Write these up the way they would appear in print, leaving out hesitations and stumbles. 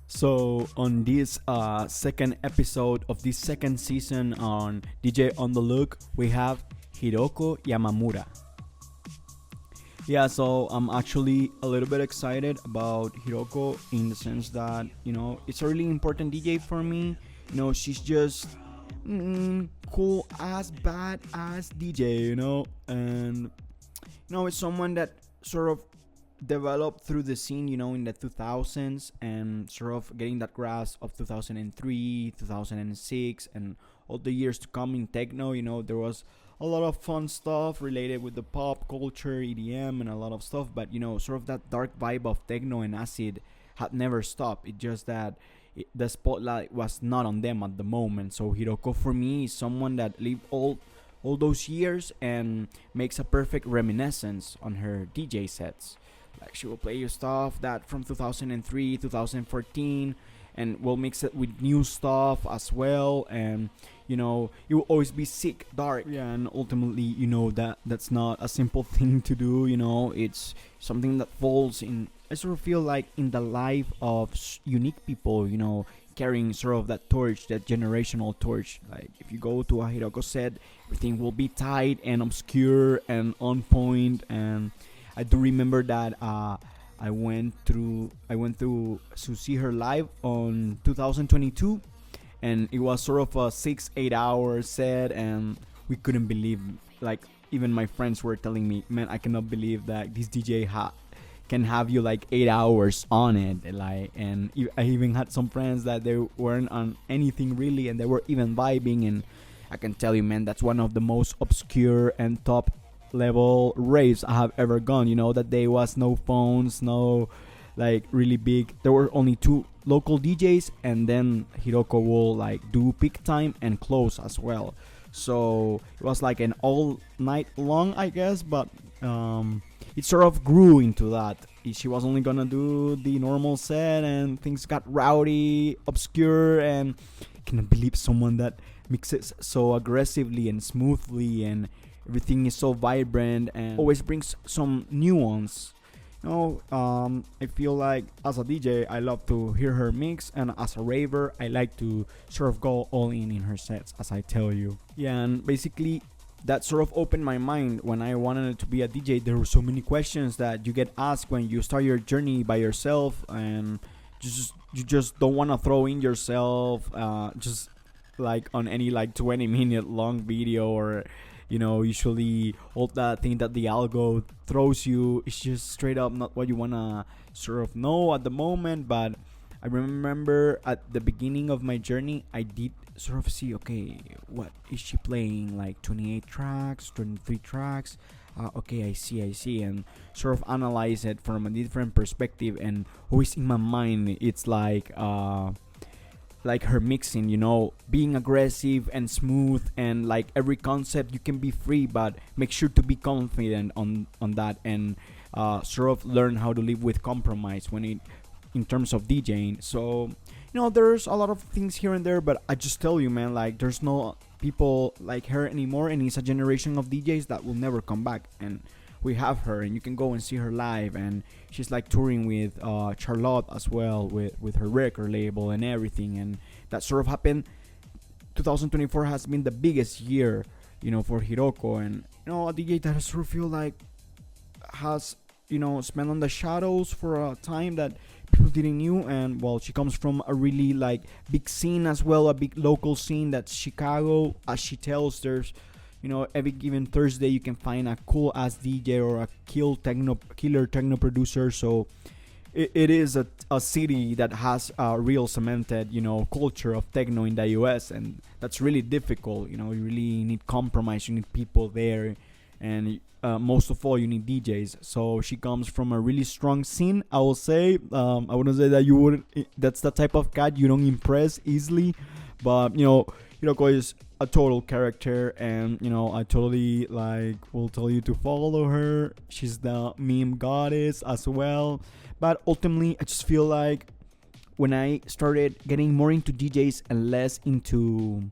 So on this second episode of this second season on DJ on the Look, we have Hiroko Yamamura. Yeah, so I'm actually a little bit excited about Hiroko in the sense that it's a really important DJ for me. She's just cool as bad as DJ. And it's someone that sort of developed through the scene, in the 2000s and sort of getting that grasp of 2003, 2006, and all the years to come in techno. There was a lot of fun stuff related with the pop culture, EDM, and a lot of stuff, but sort of that dark vibe of techno and acid had never stopped. It just that the spotlight was not on them at the moment. So Hiroko for me is someone that lived all those years and makes a perfect reminiscence on her DJ sets. Like she will play you stuff that from 2003, 2014, and will mix it with new stuff as well. And it will always be sick, dark. Yeah, and ultimately, that's not a simple thing to do. It's something that falls in. I sort of feel like in the life of unique people. Carrying sort of that torch, that generational torch. Like if you go to a Hiroko set, everything will be tight and obscure and on point. And I do remember that I went to see her live on 2022, and it was sort of a 6-8 hour set, and we couldn't believe, like even my friends were telling me, man, I cannot believe that this DJ can have you like 8 hours on it. And I even had some friends that they weren't on anything really, and they were even vibing. And I can tell you, man, that's one of the most obscure and top level raves I have ever gone. That day was no phones, no like really big. There were only two local DJs, and then Hiroko will like do peak time and close as well. So it was like an all night long, I guess, but it sort of grew into that. She was only gonna do the normal set, and things got rowdy, obscure, and I cannot believe someone that mixes so aggressively and smoothly, and everything is so vibrant and always brings some nuance. I feel like as a DJ, I love to hear her mix, and as a raver, I like to sort of go all in her sets, as I tell you. Yeah, and basically that sort of opened my mind when I wanted to be a DJ. There were so many questions that you get asked when you start your journey by yourself, and you just don't want to throw in yourself just like on any like 20-minute long video, or usually all that thing that the algo throws you is just straight up not what you want to sort of know at the moment. But I remember at the beginning of my journey, I did sort of see, okay, what is she playing? Like 28 tracks, 23 tracks? Okay, I see, and sort of analyze it from a different perspective. And always in my mind, it's like her mixing, being aggressive and smooth, and like every concept you can be free, but make sure to be confident on that, and sort of learn how to live with compromise in terms of DJing. So there's a lot of things here and there, but I just tell you, man, like there's no people like her anymore, and it's a generation of DJs that will never come back. And we have her, and you can go and see her live, and she's like touring with Charlotte as well, with her record label and everything. And that sort of happened. 2024 has been the biggest year for Hiroko, and a DJ that I sort of feel like has spent on the shadows for a time that people didn't knew. And well, she comes from a really like big scene as well, a big local scene that's Chicago. As she tells, there's every given Thursday you can find a cool ass DJ or a killer techno producer. So it is a city that has a real cemented culture of techno in the US, and that's really difficult. You really need compromise, you need people there, and most of all you need DJs. So she comes from a really strong scene, I will say. I wouldn't say that that's the type of cat you don't impress easily, but Hiroko is a total character, and I totally will tell you to follow her. She's the meme goddess as well. But ultimately, I just feel like when I started getting more into DJs and less into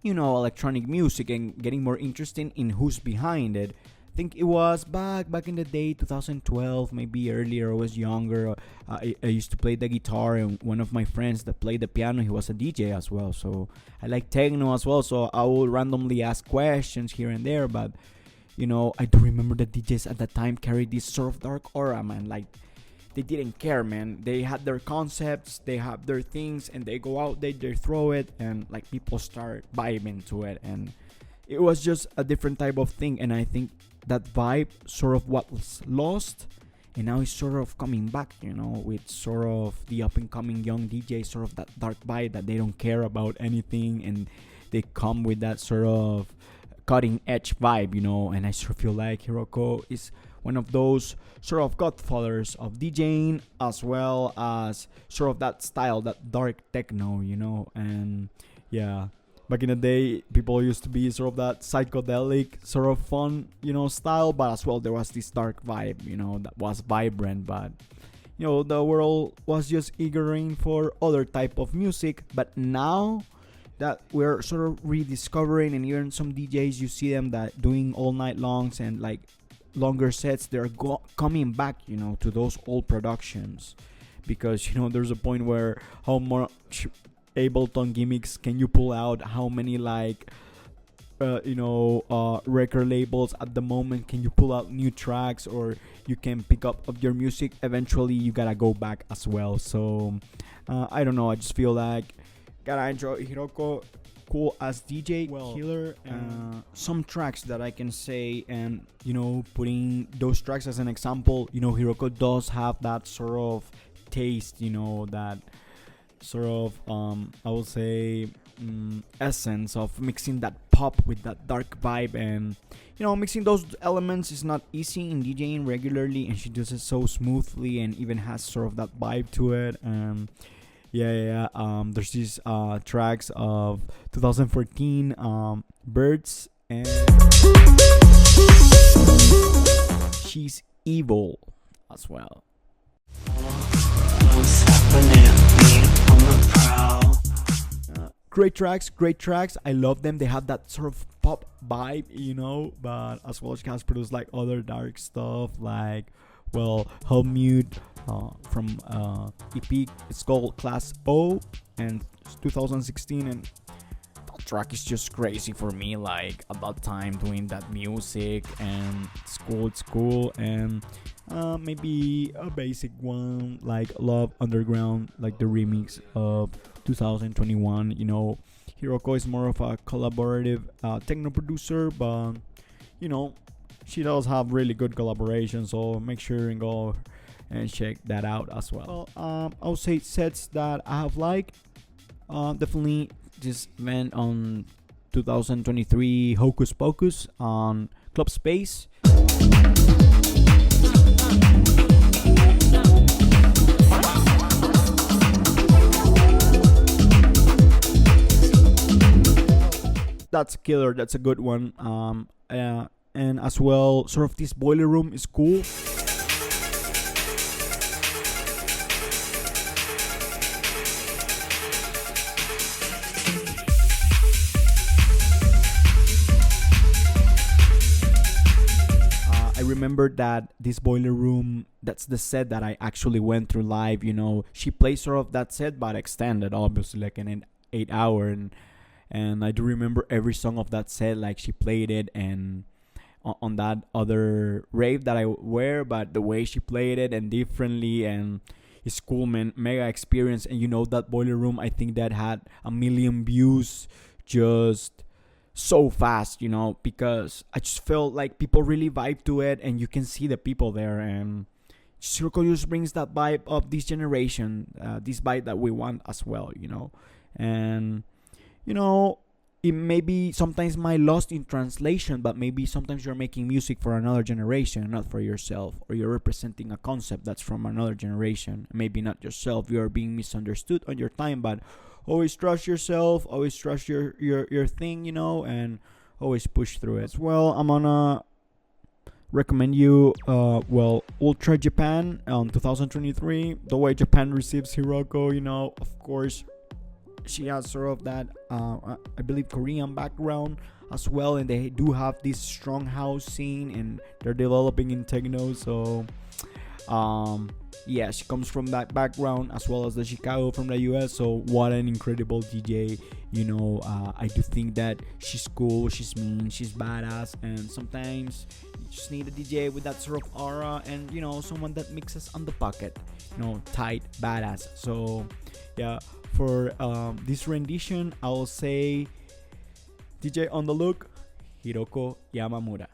electronic music, and getting more interested in who's behind it, I think it was back in the day, 2012, maybe earlier. I was younger. I used to play the guitar, and one of my friends that played the piano, he was a DJ as well. So I like techno as well. So I will randomly ask questions here and there. But I do remember the DJs at that time carried this sort of dark aura, man. Like they didn't care, man. They had their concepts, they have their things, and they go out there, they throw it, and like people start vibing to it, and it was just a different type of thing. And I think that vibe sort of what was lost, and now it's sort of coming back, with sort of the up and coming young DJs, sort of that dark vibe that they don't care about anything, and they come with that sort of cutting edge vibe, and I sort of feel like Hiroko is one of those sort of godfathers of DJing, as well as sort of that style, that dark techno, and yeah. Back in the day, people used to be sort of that psychedelic, sort of fun, style, but as well there was this dark vibe, that was vibrant. But the world was just eagering for other type of music. But now that we're sort of rediscovering, and even some DJs, you see them that doing all night longs and like longer sets, they're coming back, to those old productions, because there's a point where how much Ableton gimmicks can you pull out, how many like record labels at the moment can you pull out new tracks, or you can pick up of your music. Eventually you gotta go back as well. So I don't know, I just feel like gotta enjoy Hiroko, cool as DJ, killer. Some tracks that I can say, and putting those tracks as an example, Hiroko does have that sort of taste, that sort of I would say essence of mixing that pop with that dark vibe, and mixing those elements is not easy in DJing regularly, and she does it so smoothly and even has sort of that vibe to it. There's these tracks of 2014, Birds, and She's Evil as well. Great tracks. I love them. They have that sort of pop vibe, but as well, she has produced like other dark stuff, like Helmute from EP. It's called Class O, and it's 2016, and that track is just crazy for me. Like at that time, doing that music, and it's cool, and maybe a basic one like Love Underground, like the remix of 2021. Hiroko is more of a collaborative techno producer, but she does have really good collaborations, so make sure and go and check that out as well. I would say sets that I have liked, definitely this event on 2023, Hocus Pocus on Club Space. That's killer. That's a good one. And as well, sort of this Boiler Room is cool. I remember that this Boiler Room, that's the set that I actually went through live. She plays sort of that set, but extended, obviously, like an 8 hour, and I do remember every song of that set, like she played it, and on that other rave that I wear, but the way she played it and differently, and it's cool, man. Mega experience. And that Boiler Room, I think that had 1 million views just so fast, because I just felt like people really vibe to it, and you can see the people there, and Hiroko just brings that vibe of this generation, this vibe that we want as well, and it may be sometimes my lost in translation, but maybe sometimes you're making music for another generation, not for yourself, or you're representing a concept that's from another generation. Maybe not yourself. You are being misunderstood on your time, but always trust yourself, always trust your thing, and always push through it. As well, I'm gonna recommend you Ultra Japan 2023. The way Japan receives Hiroko, of course, she has sort of that I believe Korean background as well, and they do have this strong house scene, and they're developing in techno. So yeah, she comes from that background as well as the Chicago from the US. So what an incredible DJ. I do think that she's cool, she's mean, she's badass, and sometimes you just need a DJ with that sort of aura, and someone that mixes on the pocket, tight, badass. So yeah, for this rendition, I'll say DJ on the look, Hiroko Yamamura.